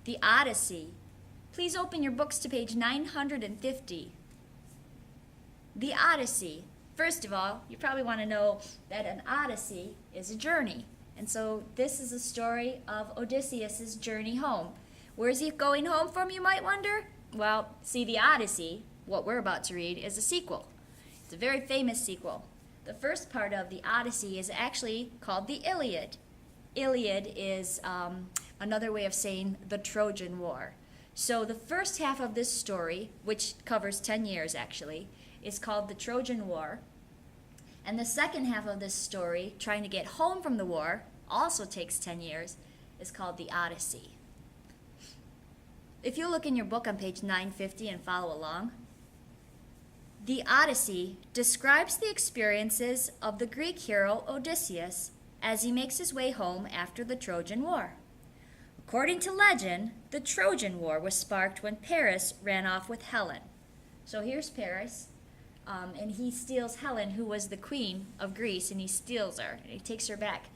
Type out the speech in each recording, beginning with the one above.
the Odyssey. Please open your books to page 950. The Odyssey. First of all, you probably want to know that an Odyssey is a journey. And so this is a story of Odysseus' journey home. Where's he going home from, you might wonder? Well, see, the Odyssey, what we're about to read, is a sequel. It's a very famous sequel. The first part of the Odyssey is actually called the Iliad. Iliad is another way of saying the Trojan War. So the first half of this story, which covers 10 years actually, is called the Trojan War. And the second half of this story, trying to get home from the war, also takes 10 years, is called the Odyssey. If you look in your book on page 950 and follow along, the Odyssey describes the experiences of the Greek hero Odysseus as he makes his way home after the Trojan War. According to legend, the Trojan War was sparked when Paris ran off with Helen. So here's Paris, and he steals Helen, who was the queen of Greece, and he steals her. And he takes her back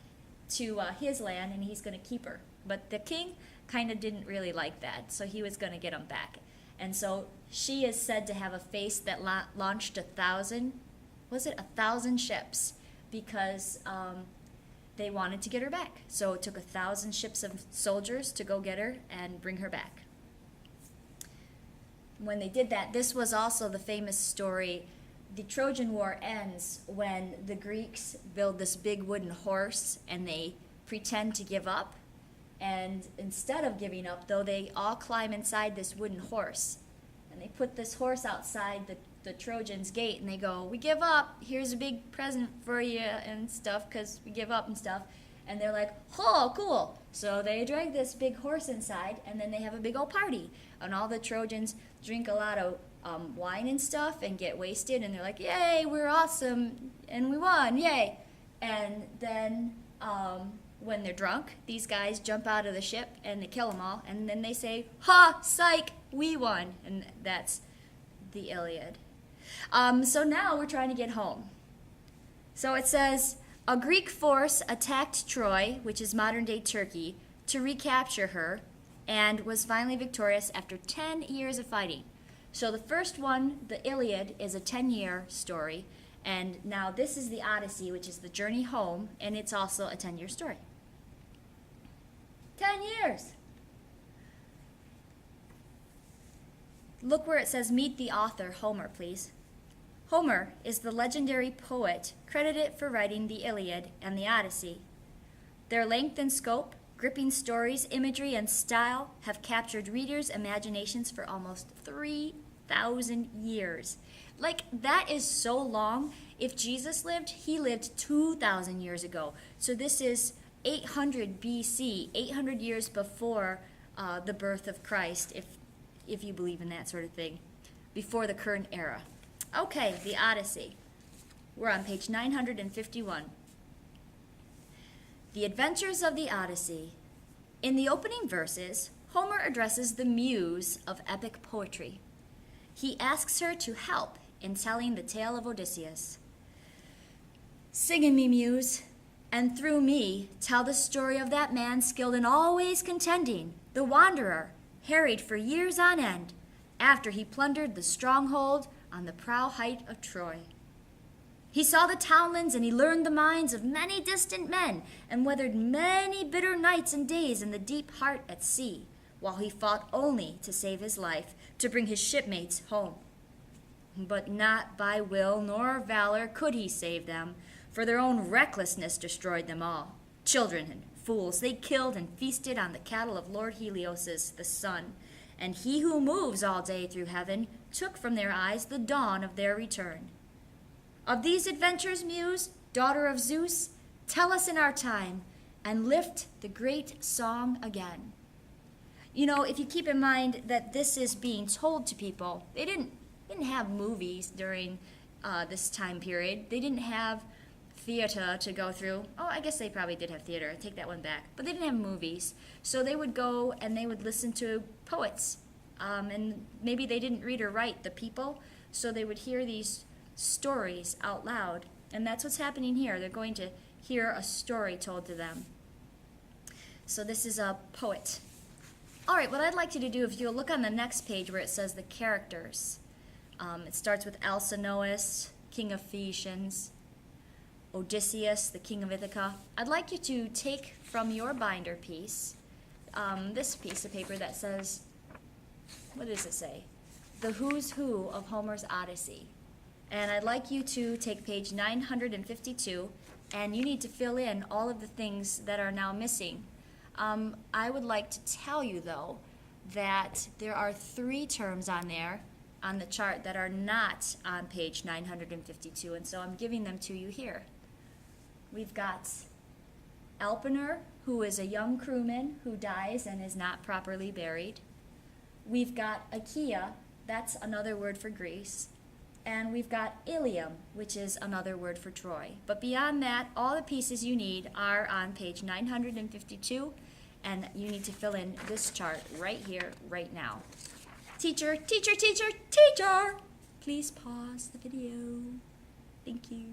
to his land, and he's going to keep her. But the king kind of didn't really like that, so he was going to get him back. And so she is said to have a face that launched 1,000 ships, because they wanted to get her back. So it took 1,000 ships of soldiers to go get her and bring her back. When they did that, this was also the famous story. The Trojan War ends when the Greeks build this big wooden horse and they pretend to give up. And instead of giving up, though, they all climb inside this wooden horse. And they put this horse outside the Trojans' gate, and they go, "We give up. Here's a big present for you," and stuff, because we give up and stuff. And they're like, "Oh, cool." So they drag this big horse inside, and then they have a big old party. And all the Trojans drink a lot of wine and stuff and get wasted, and they're like, "Yay, we're awesome, and we won, yay." And then when they're drunk, these guys jump out of the ship and they kill them all, and then they say, "Ha, psych, we won." And that's the Iliad. So now we're trying to get home. So it says, a Greek force attacked Troy, which is modern-day Turkey, to recapture her, and was finally victorious after 10 years of fighting. So the first one, the Iliad, is a 10-year story, and now this is the Odyssey, which is the journey home, and it's also a 10-year story. 10 years! Look where it says, meet the author, Homer, please. Homer is the legendary poet credited for writing the Iliad and the Odyssey. Their length and scope, gripping stories, imagery, and style have captured readers' imaginations for almost 3,000 years. Like, that is so long. If Jesus lived, he lived 2,000 years ago. So this is 800 BC, 800 years before the birth of Christ, if you believe in that sort of thing, before the current era. Okay, the Odyssey. We're on page 951. The Adventures of the Odyssey. In the opening verses, Homer addresses the muse of epic poetry. He asks her to help in telling the tale of Odysseus. Sing in me, muse, and through me tell the story of that man skilled in always contending, the wanderer, harried for years on end, after he plundered the stronghold on the prow height of Troy. He saw the townlands and he learned the minds of many distant men and weathered many bitter nights and days in the deep heart at sea, while he fought only to save his life, to bring his shipmates home. But not by will nor valor could he save them, for their own recklessness destroyed them all. Children and fools, they killed and feasted on the cattle of Lord Helios, the sun, and he who moves all day through heaven took from their eyes the dawn of their return. Of these adventures, muse, daughter of Zeus, tell us in our time, and lift the great song again. You know, if you keep in mind that this is being told to people, they didn't have movies during this time period. They didn't have theater to go through. Oh, I guess they probably did have theater. I take that one back. But they didn't have movies. So they would go and they would listen to poets. And maybe they didn't read or write, the people, so they would hear these stories out loud. And that's what's happening here. They're going to hear a story told to them. So this is a poet. All right, what I'd like you to do, if you'll look on the next page where it says the characters. It starts with Alcinous, king of Phaeacians, Odysseus, the king of Ithaca. I'd like you to take from your binder piece this piece of paper that says, what does it say? The Who's Who of Homer's Odyssey. And I'd like you to take page 952, and you need to fill in all of the things that are now missing. I would like to tell you, though, that there are 3 terms on there on the chart that are not on page 952, and so I'm giving them to you here. We've got Elpenor, who is a young crewman who dies and is not properly buried. We've got Achaia, that's another word for Greece. And we've got Ilium, which is another word for Troy. But beyond that, all the pieces you need are on page 952, and you need to fill in this chart right here, right now. Teacher, teacher, teacher, teacher! Please pause the video. Thank you.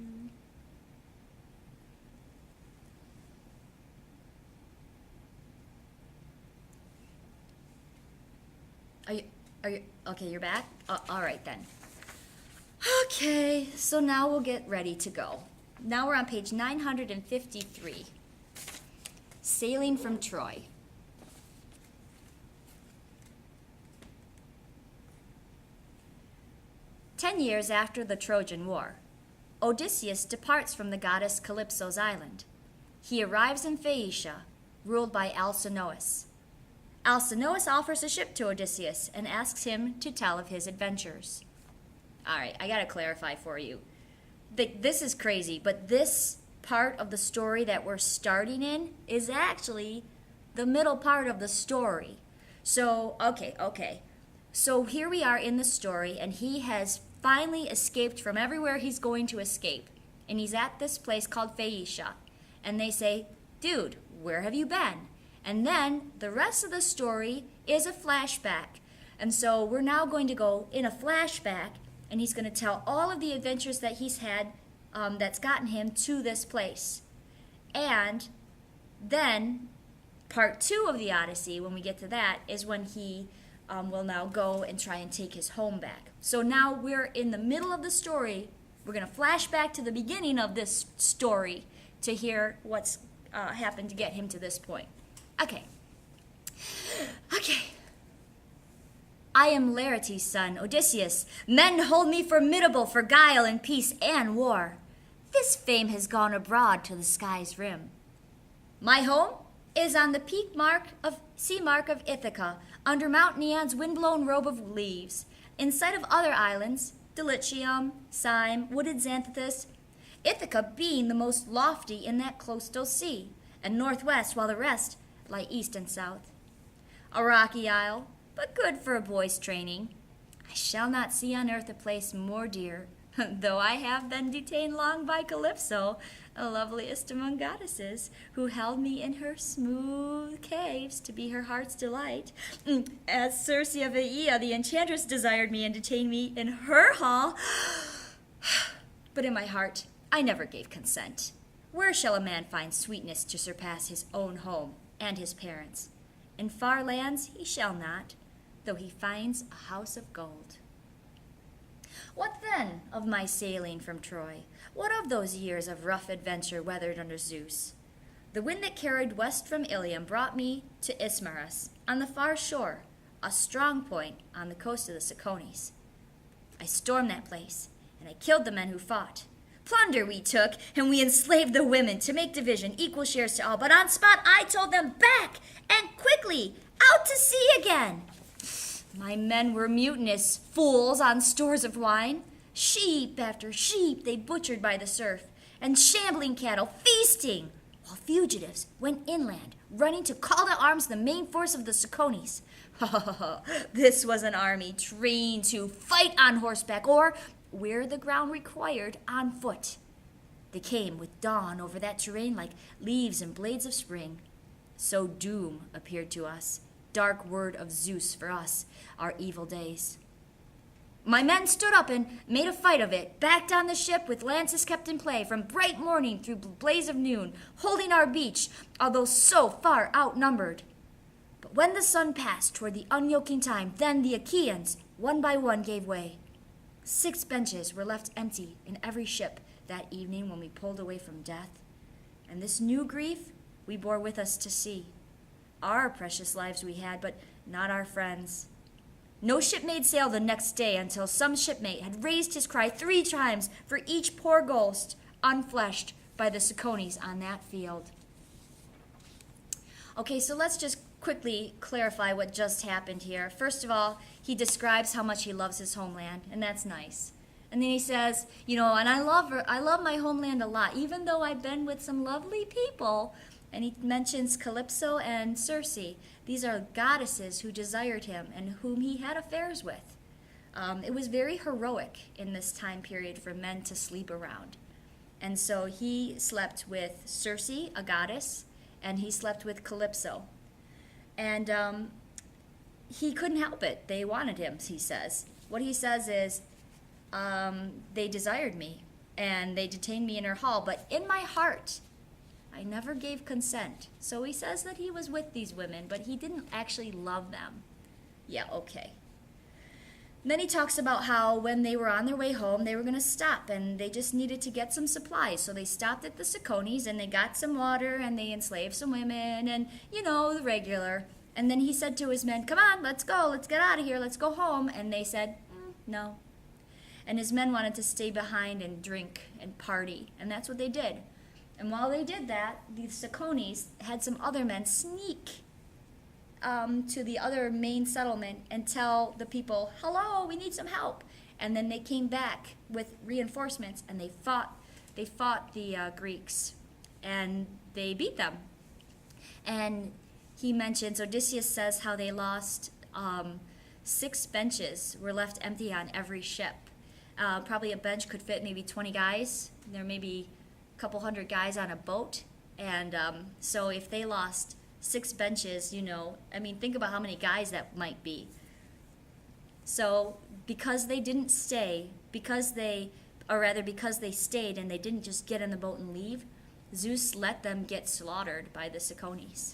Are you, okay, you're back? All right then. Okay, so now we'll get ready to go. Now we're on page 953, Sailing from Troy. "10 years after the Trojan War, Odysseus departs from the goddess Calypso's island. He arrives in Phaeacia, ruled by Alcinous. Alcinous offers a ship to Odysseus and asks him to tell of his adventures." All right, I got to clarify for you. This is crazy, but this part of the story that we're starting in is actually the middle part of the story. So, okay. So here we are in the story, and he has finally escaped from everywhere he's going to escape. And he's at this place called Phaeacia. And they say, "Dude, where have you been?" And then the rest of the story is a flashback. And so we're now going to go in a flashback, and he's going to tell all of the adventures that he's had that's gotten him to this place. And then part 2 of the Odyssey, when we get to that, is when he will now go and try and take his home back. So now we're in the middle of the story. We're going to flash back to the beginning of this story to hear what's happened to get him to this point. Okay. "I am Laertes' son, Odysseus. Men hold me formidable for guile in peace and war. This fame has gone abroad to the sky's rim. My home is on the sea mark of Ithaca, under Mount Neon's windblown robe of leaves, in sight of other islands, Dulichium, Cyme, wooded Xanthus, Ithaca being the most lofty in that coastal sea, and northwest, while the rest lie east and south. A rocky isle, but good for a boy's training. I shall not see on earth a place more dear, though I have been detained long by Calypso, the loveliest among goddesses, who held me in her smooth caves to be her heart's delight, as Circe of Aea, the enchantress, desired me and detained me in her hall. But in my heart I never gave consent. Where shall a man find sweetness to surpass his own home and his parents? In far lands he shall not, though he finds a house of gold. What then of my sailing from Troy? What of those years of rough adventure weathered under Zeus? The wind that carried west from Ilium brought me to Ismarus, on the far shore, a strong point on the coast of the Cecones. I stormed that place, and I killed the men who fought. Plunder we took, and we enslaved the women to make division, equal shares to all. But on spot I told them back, and quickly, out to sea again. My men were mutinous fools on stores of wine. Sheep after sheep they butchered by the surf, and shambling cattle feasting, while fugitives went inland, running to call to arms the main force of the Cecones. This was an army trained to fight on horseback, or, where the ground required, on foot. They came with dawn over that terrain like leaves and blades of spring. So doom appeared to us, dark word of Zeus for us, our evil days. My men stood up and made a fight of it, backed on the ship with lances kept in play from bright morning through blaze of noon, holding our beach, although so far outnumbered. But when the sun passed toward the unyoking time, then the Achaeans, one by one, gave way. 6 benches were left empty in every ship that evening when we pulled away from death. And this new grief we bore with us to sea. Our precious lives we had, but not our friends. No ship made sail the next day until some shipmate had raised his cry 3 times for each poor ghost unfleshed by the Cicones on that field. Okay, so let's just quickly clarify what just happened here. First of all, he describes how much he loves his homeland, and that's nice. And then he says, and I love my homeland a lot, even though I've been with some lovely people. And he mentions Calypso and Circe. These are goddesses who desired him and whom he had affairs with. It was very heroic in this time period for men to sleep around. And so he slept with Circe, a goddess, and he slept with Calypso. And he couldn't help it. They wanted him, he says. What he says is, they desired me, and they detained me in her hall, but in my heart, I never gave consent. So he says that he was with these women, but he didn't actually love them. Yeah, okay. Then he talks about how when they were on their way home, they were going to stop, and they just needed to get some supplies. So they stopped at the Cicones, and they got some water, and they enslaved some women, and, the regular. And then he said to his men, come on, let's go, let's get out of here, let's go home. And they said, no. And his men wanted to stay behind and drink and party, and that's what they did. And while they did that, the Cicones had some other men sneak to the other main settlement and tell the people, hello, we need some help. And then they came back with reinforcements, and they fought the Greeks, and they beat them. And he mentions, Odysseus says how they lost 6 benches were left empty on every ship. Probably a bench could fit maybe 20 guys. There may be couple hundred guys on a boat, and so if they lost 6 benches, think about how many guys that might be. So because they didn't stay, because they stayed and they didn't just get in the boat and leave, Zeus let them get slaughtered by the Cicones.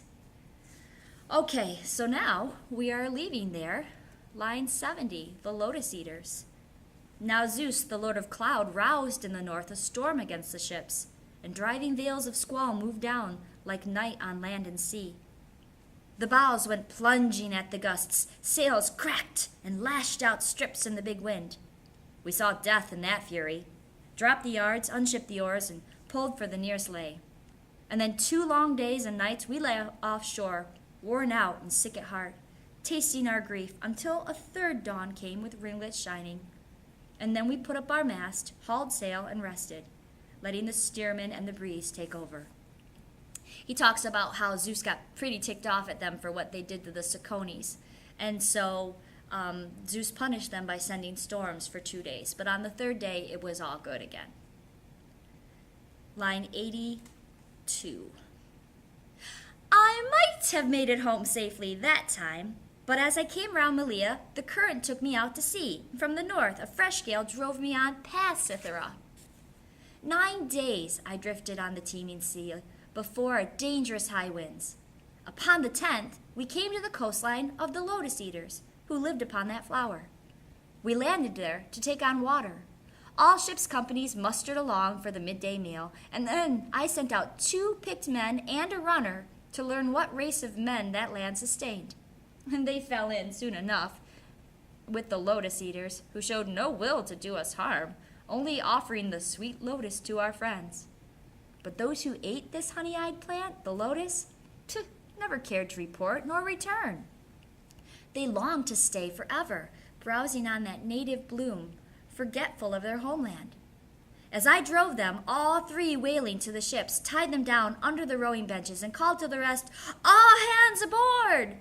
Okay, so now we are leaving there. Line 70, the Lotus Eaters. Now Zeus, the Lord of Cloud, roused in the north a storm against the ships, and driving veils of squall moved down like night on land and sea. The bows went plunging at the gusts, sails cracked and lashed out strips in the big wind. We saw death in that fury, dropped the yards, unshipped the oars, and pulled for the nearest lay. And then 2 long days and nights we lay offshore, worn out and sick at heart, tasting our grief, until a 3rd dawn came with ringlets shining. And then we put up our mast, hauled sail, and rested, letting the steersman and the breeze take over. He talks about how Zeus got pretty ticked off at them for what they did to the Cicones. And so Zeus punished them by sending storms for 2 days. But on the 3rd day, it was all good again. Line 82. I might have made it home safely that time, but as I came round Malea, the current took me out to sea. From the north, a fresh gale drove me on past Cythera. 9 days I drifted on the teeming sea before dangerous high winds. Upon the 10th, we came to the coastline of the Lotus Eaters, who lived upon that flower. We landed there to take on water. All ship's companies mustered along for the midday meal, and then I sent out 2 picked men and a runner to learn what race of men that land sustained. And they fell in soon enough with the Lotus Eaters, who showed no will to do us harm, only offering the sweet lotus to our friends. But those who ate this honey-eyed plant, the lotus, never cared to report nor return. They longed to stay forever, browsing on that native bloom, forgetful of their homeland. As I drove them, all 3 wailing to the ships, tied them down under the rowing benches, and called to the rest, all hands aboard!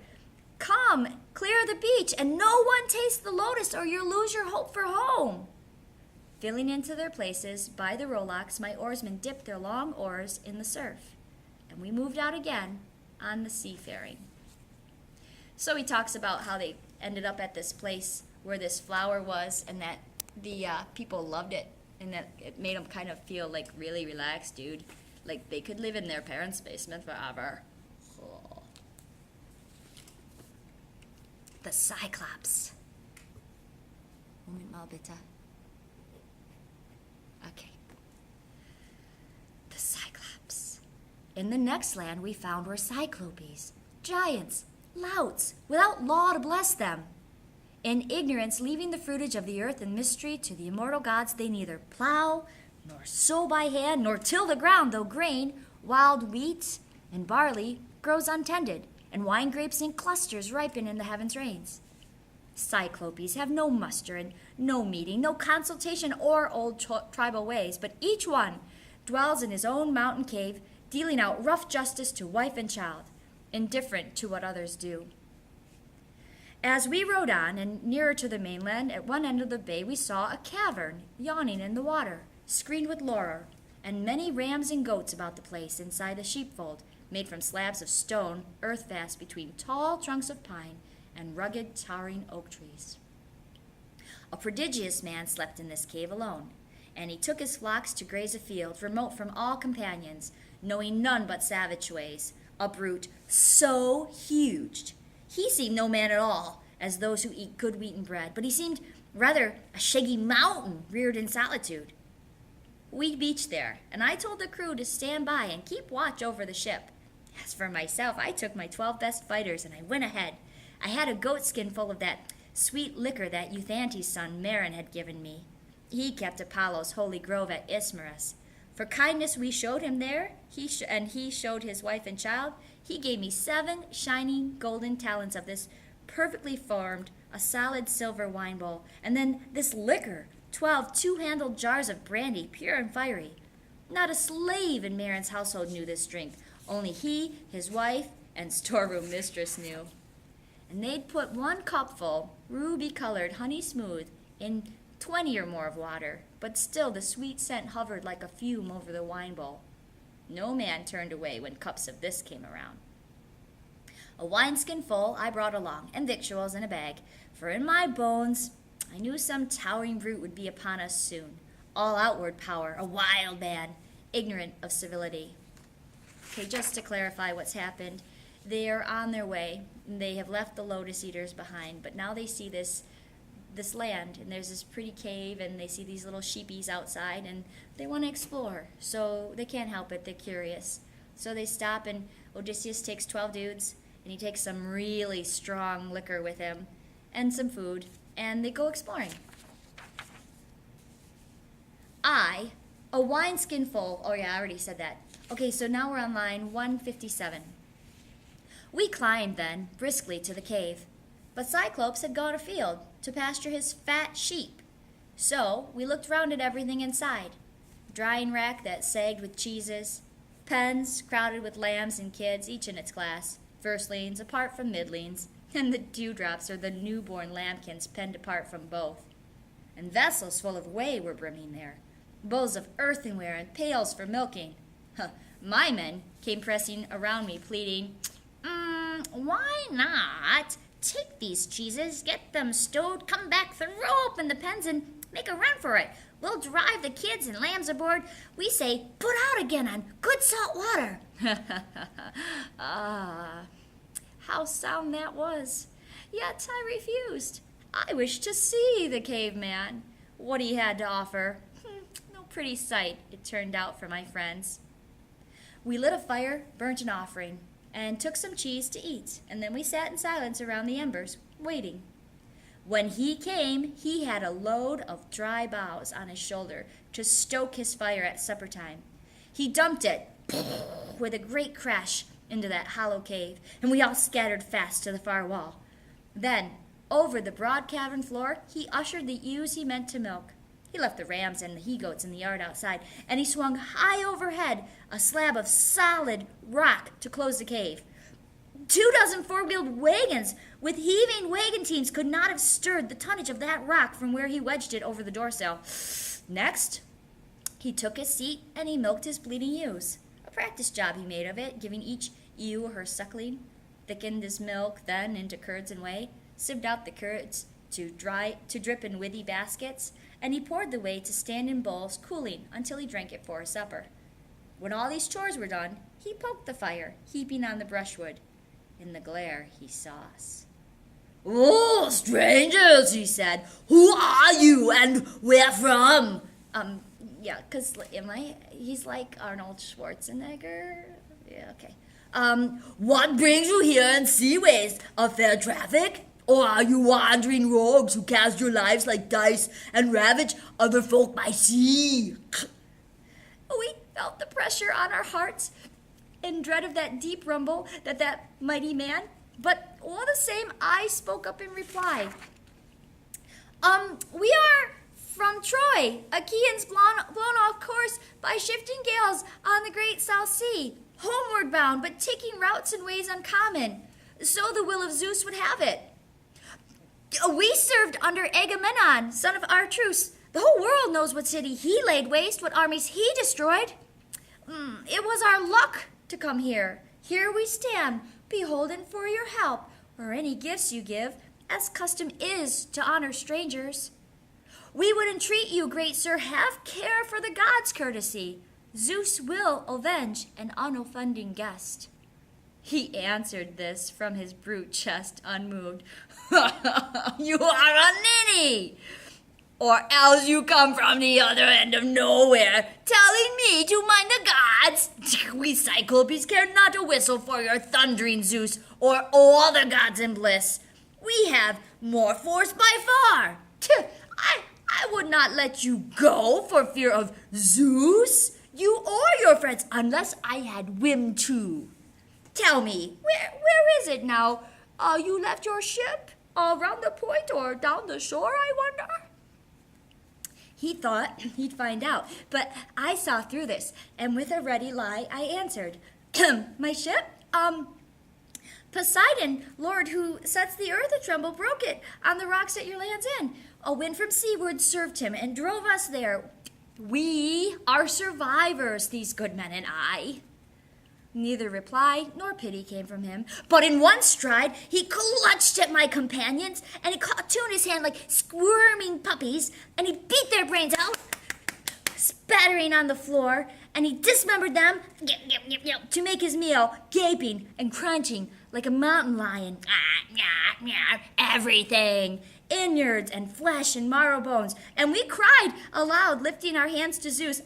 Come, clear the beach, and no one taste the lotus, or you'll lose your hope for home. Filling into their places by the rowlocks, my oarsmen dipped their long oars in the surf, and we moved out again on the seafaring. So he talks about how they ended up at this place where this flower was, and that the people loved it, and that it made them kind of feel like really relaxed, dude. Like they could live in their parents' basement forever. Oh. the Cyclops. Moment mal bitte. Okay. The Cyclops. In the next land we found were Cyclopes, giants, louts, without law to bless them. In ignorance, leaving the fruitage of the earth and mystery to the immortal gods, they neither plow, nor sow by hand, nor till the ground, though grain, wild wheat, and barley grows untended, and wine grapes in clusters ripen in the heavens' rains. Cyclopes have no muster and no meeting, no consultation or old tribal ways, but each one dwells in his own mountain cave, dealing out rough justice to wife and child, indifferent to what others do. As we rode on and nearer to the mainland, at one end of the bay we saw a cavern yawning in the water, screened with laurel, and many rams and goats about the place inside the sheepfold, made from slabs of stone, earth fast between tall trunks of pine and rugged, towering oak trees. A prodigious man slept in this cave alone, and he took his flocks to graze a field, remote from all companions, knowing none but savage ways, a brute so huge. He seemed no man at all, as those who eat good wheaten bread, but he seemed rather a shaggy mountain reared in solitude. We beached there, and I told the crew to stand by and keep watch over the ship. As for myself, I took my 12 best fighters, and I went ahead. I had a goat skin full of that sweet liquor that Euthante's son Marin had given me. He kept Apollo's holy grove at Ismarus. For kindness we showed him there, and he showed his wife and child, he gave me 7 shining golden talents of this perfectly formed, a solid silver wine bowl, and then this liquor, 12 two-handled jars of brandy, pure and fiery. Not a slave in Marin's household knew this drink. Only he, his wife, and storeroom mistress knew. And they'd put 1 cupful, ruby-colored, honey-smooth, in 20 or more of water, but still the sweet scent hovered like a fume over the wine bowl. No man turned away when cups of this came around. A wineskin full I brought along, and victuals in a bag, for in my bones I knew some towering brute would be upon us soon, all outward power, a wild man, ignorant of civility. Okay, just to clarify what's happened, they are on their way. They have left the lotus eaters behind, but now they see this land, and there's this pretty cave, and they see these little sheepies outside, and they want to explore, so they can't help it. They're curious. So they stop, and Odysseus takes 12 dudes, and he takes some really strong liquor with him, and some food, and they go exploring. A wineskin full, oh yeah, I already said that. Okay, so now we're on line 157. We climbed then, briskly, to the cave, but Cyclops had gone afield to pasture his fat sheep. So we looked round at everything inside. Drying rack that sagged with cheeses, pens crowded with lambs and kids, each in its class, firstlings apart from middlings, and the dewdrops or the newborn lambkins penned apart from both. And vessels full of whey were brimming there, bowls of earthenware and pails for milking. My men came pressing around me, pleading, why not take these cheeses, get them stowed, come back, throw open the pens, and make a run for it. We'll drive the kids and lambs aboard. We say, put out again on good salt water. How sound that was. Yet I refused. I wished to see the caveman, what he had to offer. No pretty sight, it turned out for my friends. We lit a fire, burnt an offering, and took some cheese to eat, and then we sat in silence around the embers, waiting. When he came, he had a load of dry boughs on his shoulder to stoke his fire at supper time. He dumped it with a great crash into that hollow cave, and we all scattered fast to the far wall. Then, over the broad cavern floor, he ushered the ewes he meant to milk. He left the rams and the he-goats in the yard outside, and he swung high overhead a slab of solid rock to close the cave. 24 four-wheeled wagons with heaving wagon teams could not have stirred the tonnage of that rock from where he wedged it over the doorsill. Next, he took his seat and he milked his bleeding ewes. A practice job he made of it, giving each ewe her suckling, thickened his milk then into curds and whey, sieved out the curds to drip in withy baskets, and he poured the whey to stand in bowls cooling until he drank it for his supper. When all these chores were done, he poked the fire, heaping on the brushwood. In the glare, he saw us. "Oh, strangers," he said, "who are you and where from?" Yeah, because he's like Arnold Schwarzenegger. Yeah, okay. What brings you here in seaways? A fair traffic? Or are you wandering rogues who cast your lives like dice and ravage other folk by sea? We felt the pressure on our hearts in dread of that deep rumble that mighty man. But all the same, I spoke up in reply. We are from Troy, Achaeans blown off course by shifting gales on the great South Sea, homeward bound, but taking routes and ways uncommon. So the will of Zeus would have it. We served under Agamemnon, son of Artreus. The whole world knows what city he laid waste, what armies he destroyed. It was our luck to come here. Here we stand, beholden for your help, or any gifts you give, as custom is to honor strangers. We would entreat you, great sir, have care for the gods' courtesy. Zeus will avenge an unoffending guest. He answered this from his brute chest unmoved. You are a ninny! Or else you come from the other end of nowhere, telling me to mind the gods. We Cyclopes care not a whistle for your thundering Zeus, or all the gods in bliss. We have more force by far. I would not let you go for fear of Zeus, you or your friends, unless I had whim to. Tell me, where is it now? You left your ship? Around the point or down the shore, I wonder? He thought he'd find out, but I saw through this, and with a ready lie, I answered, My ship? Poseidon, Lord, who sets the earth a-tremble, broke it on the rocks at your land's end. A wind from seaward served him and drove us there. We are survivors, these good men and I. Neither reply nor pity came from him, but in one stride he clutched at my companions, and he caught two in his hand like squirming puppies, and he beat their brains out, spattering on the floor, and he dismembered them to make his meal, gaping and crunching like a mountain lion. Everything, innards and flesh and marrow bones, and we cried aloud, lifting our hands to Zeus.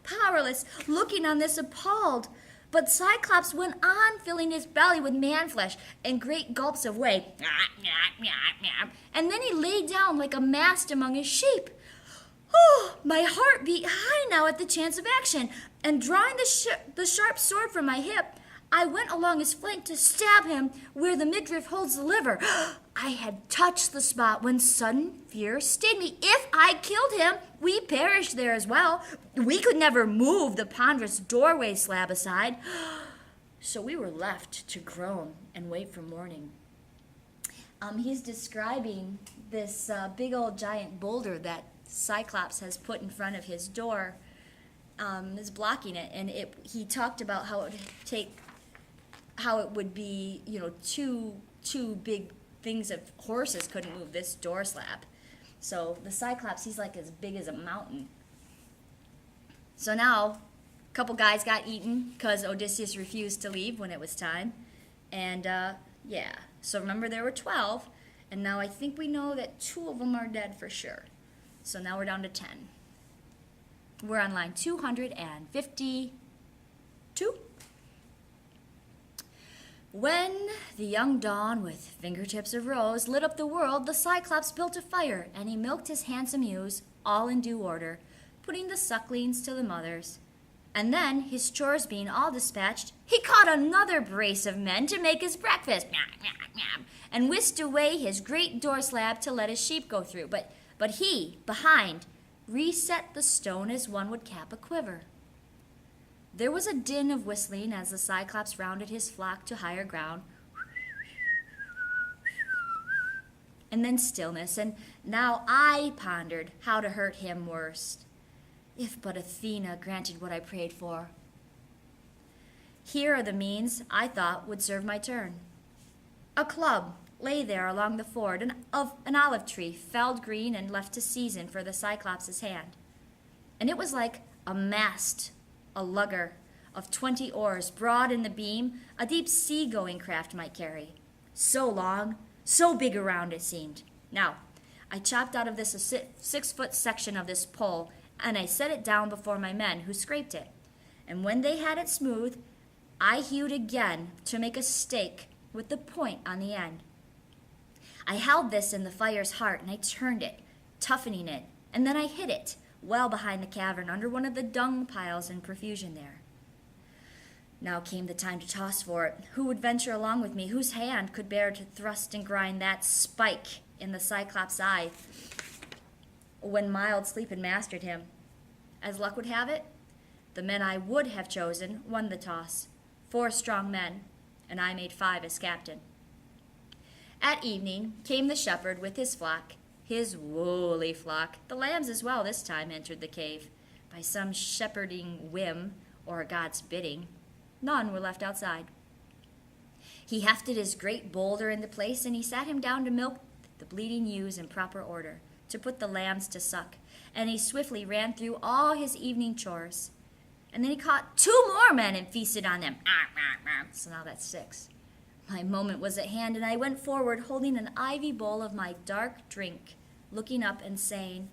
Powerless, looking on this appalled. But Cyclops went on filling his belly with man-flesh and great gulps of whey. And then he lay down like a mast among his sheep. Oh, my heart beat high now at the chance of action, and drawing the sharp sword from my hip, I went along his flank to stab him where the midriff holds the liver. I had touched the spot when sudden fear stayed me. If I killed him, we perished there as well. We could never move the ponderous doorway slab aside. So we were left to groan and wait for morning. He's describing this big old giant boulder that Cyclops has put in front of his door, is blocking it, and he talked about how it would be, two big things of horses couldn't move this door slab. So the Cyclops, he's like as big as a mountain. So now, a couple guys got eaten because Odysseus refused to leave when it was time. And so remember there were 12, and now I think we know that 2 of them are dead for sure. So now we're down to 10. We're on line 252. When the young dawn with fingertips of rose lit up the world, the Cyclops built a fire, and he milked his handsome ewes, all in due order, putting the sucklings to the mothers. And then, his chores being all dispatched, he caught another brace of men to make his breakfast, and whisked away his great door slab to let his sheep go through. But he, behind, reset the stone as one would cap a quiver. There was a din of whistling as the Cyclops rounded his flock to higher ground. And then stillness, and now I pondered how to hurt him worst. If but Athena granted what I prayed for. Here are the means I thought would serve my turn. A club lay there along the ford of an olive tree, felled green and left to season for the Cyclops' hand. And it was like a mast, a lugger of 20 oars, broad in the beam, a deep sea-going craft might carry. So long, so big around it seemed. Now, I chopped out of this a 6-foot section of this pole, and I set it down before my men, who scraped it. And when they had it smooth, I hewed again to make a stake with the point on the end. I held this in the fire's heart, and I turned it, toughening it, and then I hid it well behind the cavern under one of the dung piles in profusion there. Now came the time to toss for it. Who would venture along with me? Whose hand could bear to thrust and grind that spike in the Cyclops' eye when mild sleep had mastered him? As luck would have it, the men I would have chosen won the toss. 4 strong men, and I made 5 as captain. At evening came the shepherd with his flock, his woolly flock. The lambs as well this time entered the cave. By some shepherding whim or God's bidding, none were left outside. He hefted his great boulder into place, and he sat him down to milk the bleeding ewes in proper order, to put the lambs to suck. And he swiftly ran through all his evening chores. And then he caught 2 more men and feasted on them. So now that's 6. My moment was at hand, and I went forward, holding an ivy bowl of my dark drink, looking up and saying,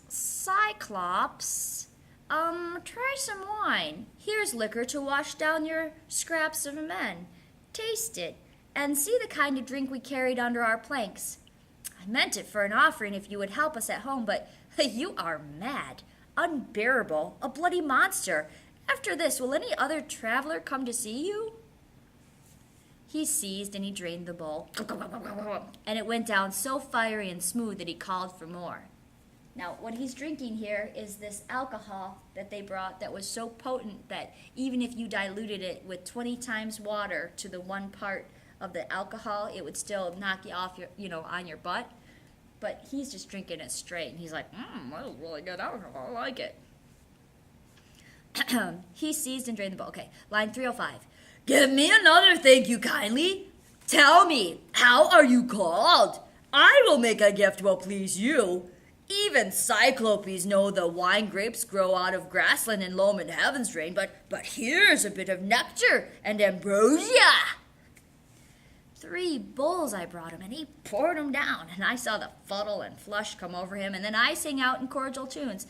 Cyclops, try some wine. Here's liquor to wash down your scraps of men. Taste it, and see the kind of drink we carried under our planks. I meant it for an offering if you would help us at home, but you are mad, unbearable, a bloody monster. After this, will any other traveler come to see you? He seized and he drained the bowl, and it went down so fiery and smooth that he called for more. Now, what he's drinking here is this alcohol that they brought that was so potent that even if you diluted it with 20 times water to the 1 part of the alcohol, it would still knock you off on your butt. But he's just drinking it straight, and he's like, that was really good alcohol. I like it. He seized and drained the bowl. Okay, line 305. Give me another, thank you kindly. Tell me, how are you called? I will make a gift will please you. Even Cyclopes know the wine grapes grow out of grassland and loam in heaven's rain, but here's a bit of nectar and ambrosia. 3 bowls I brought him, and he poured them down, and I saw the fuddle and flush come over him, and then I sang out in cordial tunes,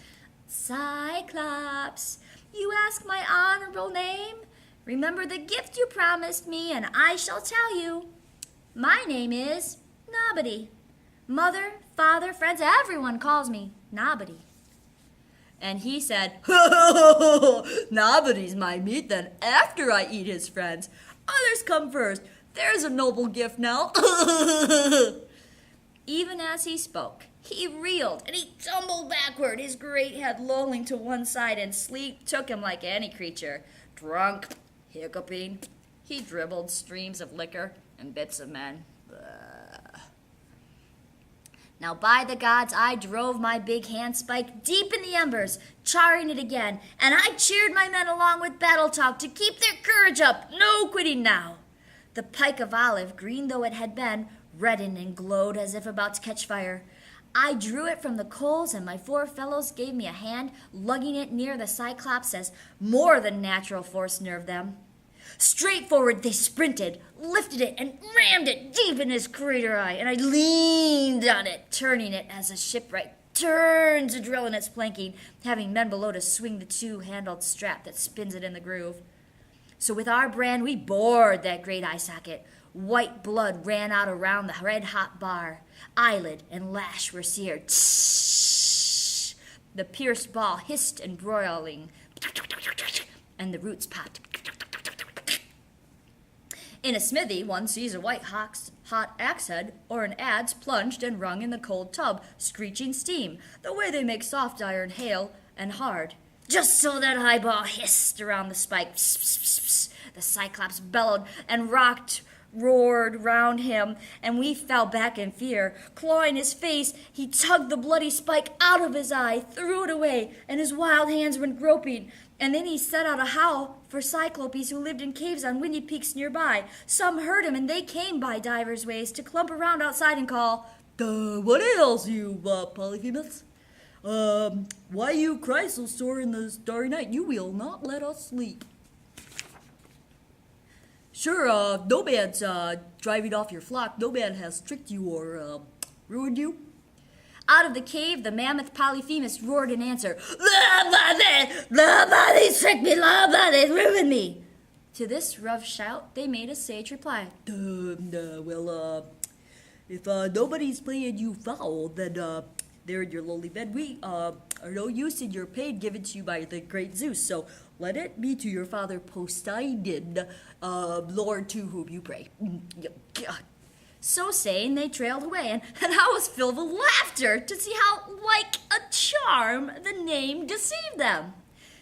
Cyclops, you ask my honorable name? Remember the gift you promised me, and I shall tell you. My name is Nobody. Mother, father, friends, everyone calls me Nobody. And he said, Nobody's my meat, then after I eat his friends. Others come first. There's a noble gift now. Even as he spoke, he reeled and he tumbled backward, his great head lolling to one side, and sleep took him like any creature. Drunk, hiccuping, he dribbled streams of liquor and bits of men. Now, by the gods, I drove my big handspike deep in the embers, charring it again, and I cheered my men along with battle talk to keep their courage up. No quitting now. The pike of olive, green though it had been, reddened and glowed as if about to catch fire. I drew it from the coals, and my 4 fellows gave me a hand, lugging it near the Cyclops as more than natural force nerved them. Straight forward they sprinted, lifted it, and rammed it deep in his crater eye, and I leaned on it, turning it as a shipwright turns a drill in its planking, having men below to swing the 2-handled strap that spins it in the groove. So with our brand we bored that great eye socket. White blood ran out around the red-hot bar. Eyelid and lash were seared. Tsh! The pierced ball hissed and broiling, and the roots popped. In a smithy, one sees a white hot axe head or an adze plunged and wrung in the cold tub, screeching steam, the way they make soft iron hail and hard. Just so that eyeball hissed around the spike. Pss, pss, pss, pss. The Cyclops bellowed and roared round him, and we fell back in fear. Clawing his face, he tugged the bloody spike out of his eye, threw it away, and his wild hands went groping. And then he set out a howl for Cyclopes who lived in caves on windy peaks nearby. Some heard him, and they came by divers ways to clump around outside and call, what ails you, Polyphemus? Why you cry so sore in the starry night? You will not let us sleep. Sure, no man's driving off your flock. No man has tricked you or ruined you. Out of the cave, the mammoth Polyphemus roared in answer, Nobody's tricked me, nobody's ruined me. To this rough shout, they made a sage reply. Well, if nobody's playing you foul, then there in your lowly bed, we are no use in your pain given to you by the great Zeus. So let it be to your father Poseidon, Lord to whom you pray. So saying, they trailed away, and I was filled with laughter to see how, like a charm, the name deceived them.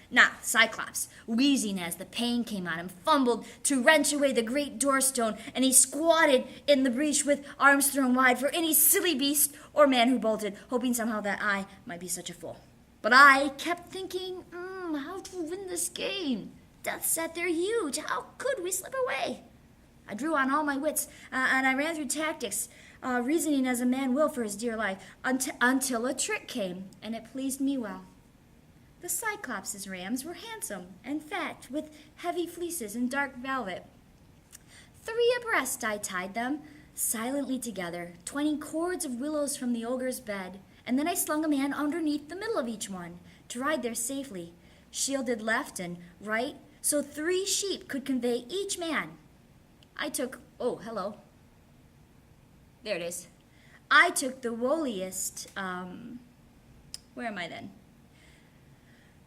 Now, Cyclops, wheezing as the pain came on him, fumbled to wrench away the great doorstone, and he squatted in the breach with arms thrown wide for any silly beast or man who bolted, hoping somehow that I might be such a fool. But I kept thinking, how to win this game? Death sat there huge. How could we slip away? I drew on all my wits, and I ran through tactics, reasoning as a man will for his dear life, until a trick came, and it pleased me well. The Cyclops' rams were handsome and fat, with heavy fleeces and dark velvet. 3 abreast I tied them, silently together, twining cords of willows from the ogre's bed, and then I slung a man underneath the middle of each one, to ride there safely, shielded left and right, so 3 sheep could convey each man. I took, there it is. I took the woolliest, where am I then?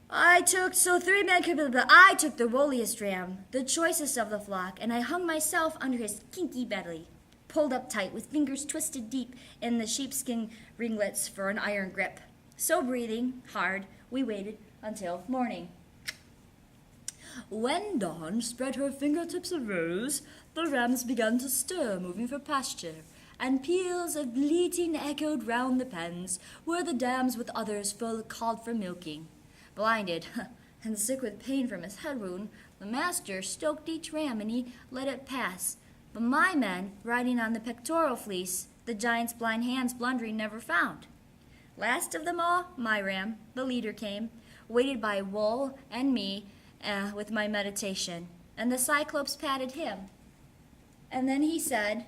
I took the woolliest ram, the choicest of the flock, and I hung myself under his kinky belly, pulled up tight with fingers twisted deep in the sheepskin ringlets for an iron grip. So breathing hard, we waited until morning. When dawn spread her fingertips of rose, the rams began to stir, moving for pasture, and peals of bleating echoed round the pens, where the dams with others called for milking. Blinded and sick with pain from his head wound, the master stoked each ram and he let it pass. But my men, riding on the pectoral fleece, the giant's blind hands blundering never found. Last of them all, my ram, the leader came, weighted by wool and me, with my meditation, and the Cyclops patted him. And then he said,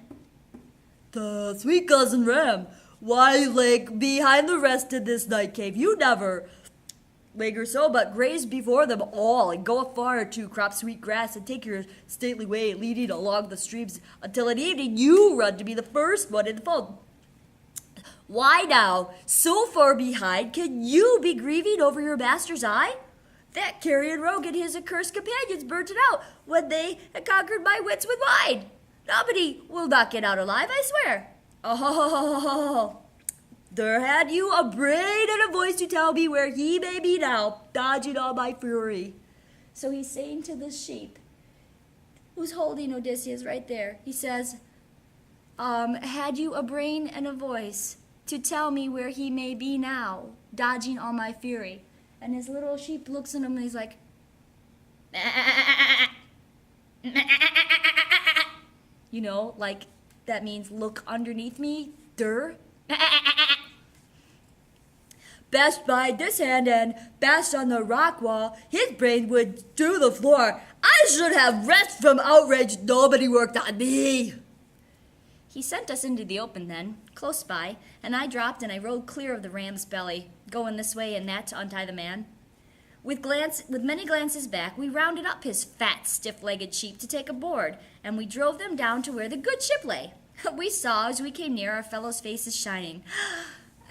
"The sweet cousin ram, why lag behind the rest in this night cave? You never lag or so, but graze before them all, and go afar to crop sweet grass, and take your stately way, leading along the streams, until at evening you run to be the first one in the fold. Why now, so far behind, can you be grieving over your master's eye? That carrion rogue and his accursed companions burnt it out when they had conquered my wits with wine. Nobody will not get out alive, I swear. Oh, there had you a brain and a voice to tell me where he may be now, dodging all my fury." So he's saying to the sheep, who's holding Odysseus right there, he says, had you a brain and a voice to tell me where he may be now, dodging all my fury? And his little sheep looks at him and he's like, you know, like that means look underneath me, Bashed by this hand and bashed on the rock wall, his brain went through the floor. I should have rest from outrage. Nobody worked on me. He sent us into the open then, close by, and I dropped and I rode clear of the ram's belly, going this way and that to untie the man. With many glances back, we rounded up his fat, stiff-legged sheep to take aboard, and we drove them down to where the good ship lay. We saw, as we came near, our fellows' faces shining,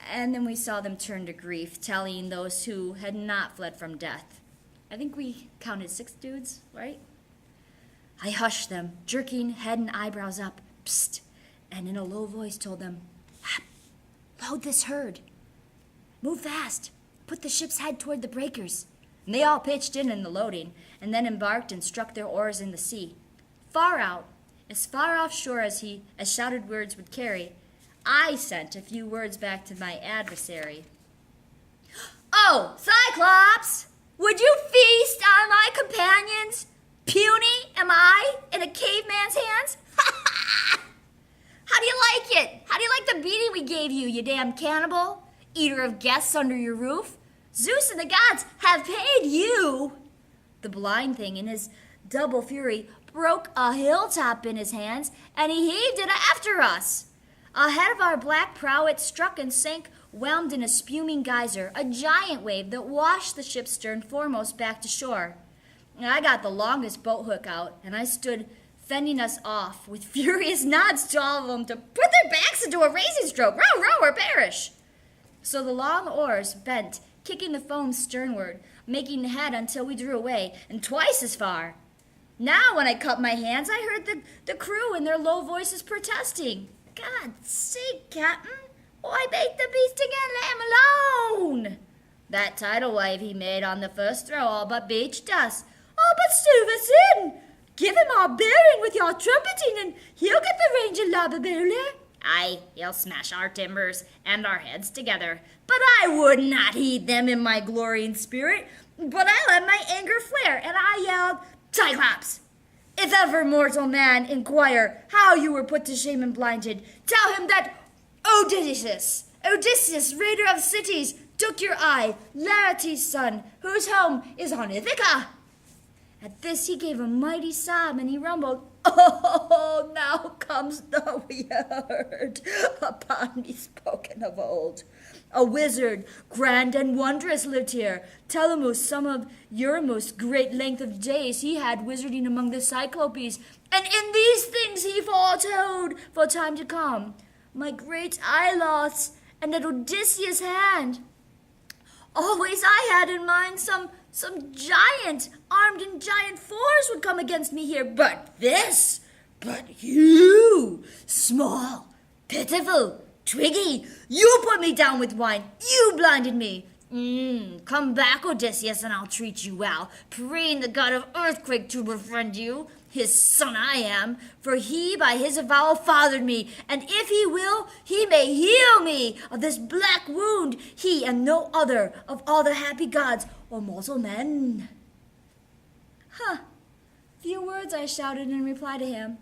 and then we saw them turn to grief, tallying those who had not fled from death. I think we counted 6 dudes, right? I hushed them, jerking head and eyebrows up. Psst. And in a low voice told them, "Load this herd. Move fast. Put the ship's head toward the breakers." And they all pitched in the loading, and then embarked and struck their oars in the sea. Far out, as far offshore as shouted words would carry, I sent a few words back to my adversary. "Oh, Cyclops, would you feast on my companions? Puny am I in a caveman's hands? How do you like it? How do you like the beating we gave you, you damn cannibal? Eater of guests under your roof? Zeus and the gods have paid you." The blind thing, in his double fury, broke a hilltop in his hands, and he heaved it after us. Ahead of our black prow, it struck and sank, whelmed in a spuming geyser, a giant wave that washed the ship's stern foremost back to shore. I got the longest boat hook out, and I stood fending us off with furious nods to all of them to put their backs into a racing stroke, row, row, or perish. So the long oars bent, kicking the foam sternward, making head until we drew away, and twice as far. Now, when I cupped my hands, I heard the crew in their low voices protesting. God's sake, Captain, why bait the beast again? Let him alone. That tidal wave he made on the first throw all but beached us. Oh, but stove us in. Give him our bearing with your trumpeting, and he'll get the range of Lababella. Aye, he'll smash our timbers and our heads together. But I would not heed them in my glorying spirit. But I let my anger flare, and I yelled, Cyclops! If ever mortal man inquire how you were put to shame and blinded, tell him that Odysseus, raider of cities, took your eye, Laertes' son, whose home is on Ithaca. At this he gave a mighty sob, and he rumbled, Oh, now comes the weird upon me spoken of old. A wizard, grand and wondrous, lived here. Telemus, some of Eurymus' great length of days, he had wizarding among the Cyclopes, and in these things he foretold for time to come. My great Ilos, and at Odysseus' hand. Always I had in mind some giant, armed in giant force would come against me here, but you, small, pitiful, twiggy, you put me down with wine, you blinded me. Come back, Odysseus, and I'll treat you well, praying the god of earthquake to befriend you. His son I am, for he by his avowal fathered me, and if he will, he may heal me of this black wound, he and no other of all the happy gods or mortal men. Few words I shouted in reply to him.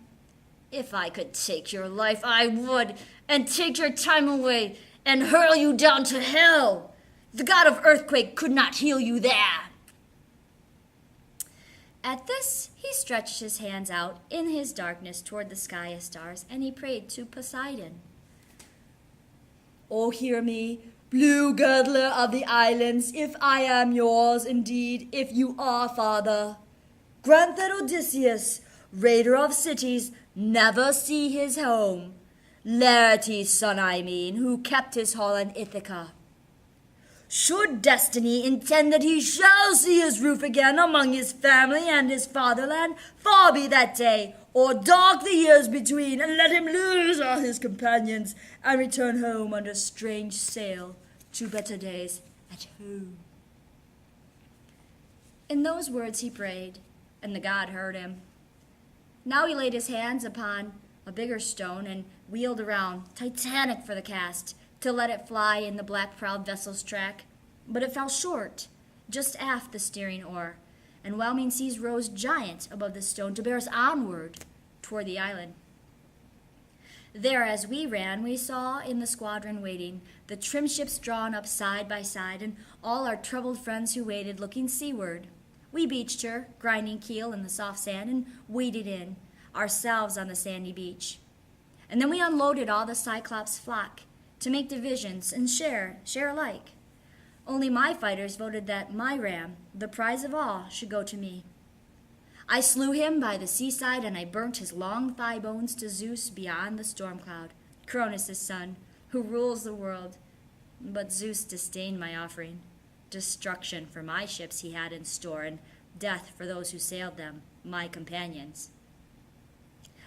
If I could take your life, I would, and take your time away, and hurl you down to hell. The god of earthquake could not heal you there. At this, he stretched his hands out in his darkness toward the sky of stars, and he prayed to Poseidon. Oh, hear me, blue girdler of the islands, if I am yours indeed, if you are father. Grant that Odysseus, raider of cities, never see his home. Laertes' son, I mean, who kept his hall in Ithaca. Should destiny intend that he shall see his roof again among his family and his fatherland, far be that day, or dark the years between, and let him lose all his companions, and return home under strange sail to better days at home. In those words he prayed, and the god heard him. Now he laid his hands upon a bigger stone and wheeled around, titanic for the cast, to let it fly in the black-prowed vessel's track. But it fell short, just aft the steering oar, and whelming seas rose giant above the stone to bear us onward toward the island. There, as we ran, we saw in the squadron waiting, the trim ships drawn up side by side, and all our troubled friends who waited, looking seaward. We beached her, grinding keel in the soft sand, and waded in, ourselves on the sandy beach. And then we unloaded all the Cyclops' flock, to make divisions and share alike. Only my fighters voted that my ram, the prize of all, should go to me. I slew him by the seaside, and I burnt his long thigh bones to Zeus beyond the storm cloud, Cronus' son, who rules the world. But Zeus disdained my offering. Destruction for my ships he had in store, and death for those who sailed them, my companions.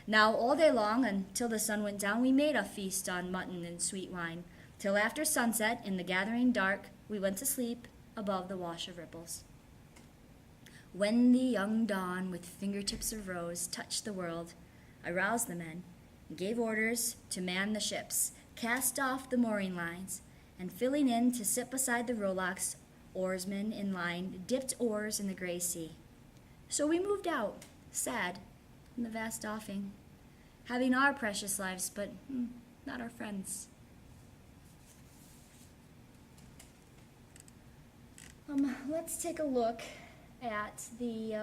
Now all day long, until the sun went down, we made a feast on mutton and sweet wine, till after sunset, in the gathering dark, we went to sleep above the wash of ripples. When the young dawn, with fingertips of rose, touched the world, I roused the men, gave orders to man the ships, cast off the mooring lines, and filling in to sit beside the rowlocks, oarsmen in line dipped oars in the gray sea. So we moved out, sad, in the vast offing, having our precious lives, but not our friends. Let's take a look at the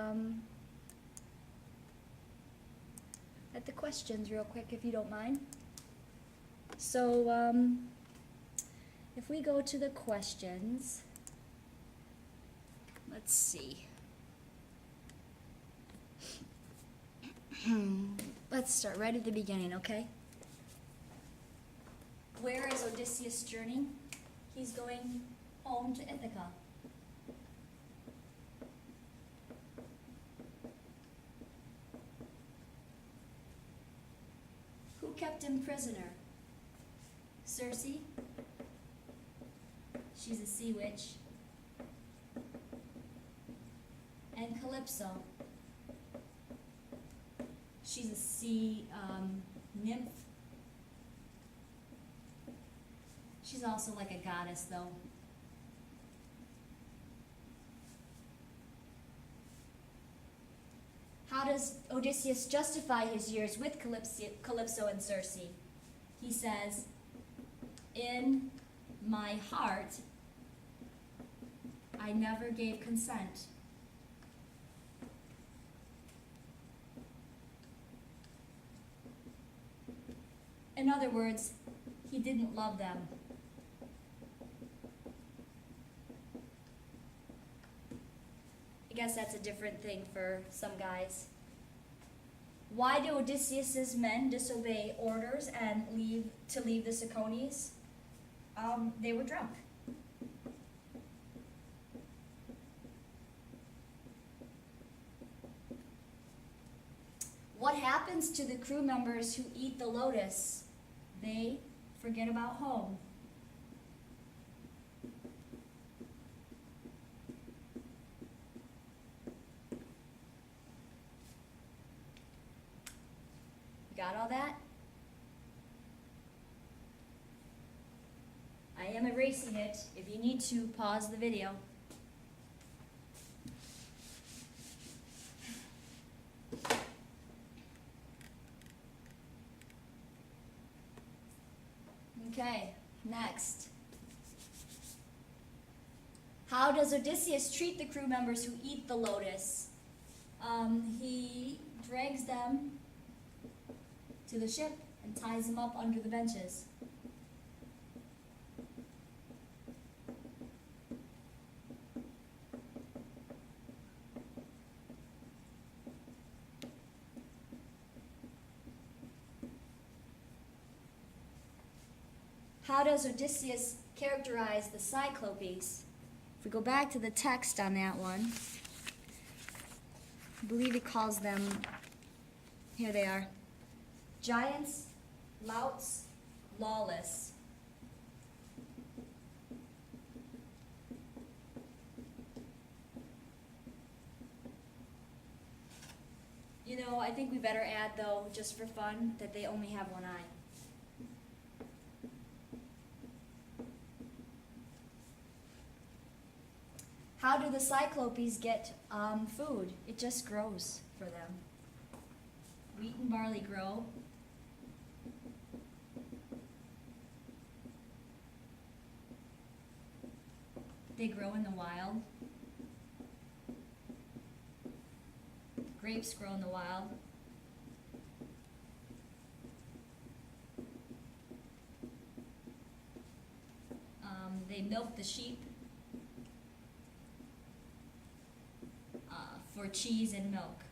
at the questions real quick, if you don't mind. So, if we go to the questions, let's see. Let's start right at the beginning, okay? Where is Odysseus journeying? He's going home to Ithaca. Who kept him prisoner? Circe. She's a sea witch. And Calypso. She's a sea nymph. She's also like a goddess, though. How does Odysseus justify his years with Calypso and Circe? He says, "In my heart, I never gave consent." In other words, he didn't love them. I guess that's a different thing for some guys. Why do Odysseus's men disobey orders and leave the Cicones? They were drunk. What happens to the crew members who eat the lotus? They forget about home. Got all that? I am erasing it. If you need to, pause the video. Okay, next. How does Odysseus treat the crew members who eat the lotus? He drags them to the ship and ties them up under the benches. How does Odysseus characterize the Cyclopes? If we go back to the text on that one, I believe he calls them, here they are, giants, louts, lawless. You know, I think we better add, though, just for fun, that they only have one eye. How do the Cyclopes get food? It just grows for them. Wheat and barley grow. They grow in the wild. Grapes grow in the wild. They milk the sheep for cheese and milk.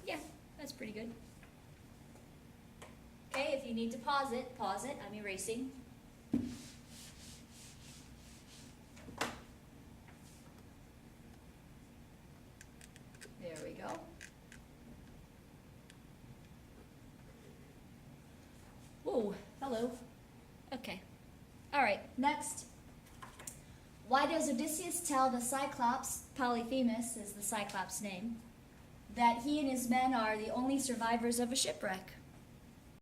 Yeah, that's pretty good. Okay, if you need to pause it, I'm erasing. There we go. Whoa, hello. Okay. All right, next. Why does Odysseus tell the Cyclops, Polyphemus is the Cyclops' name, that he and his men are the only survivors of a shipwreck?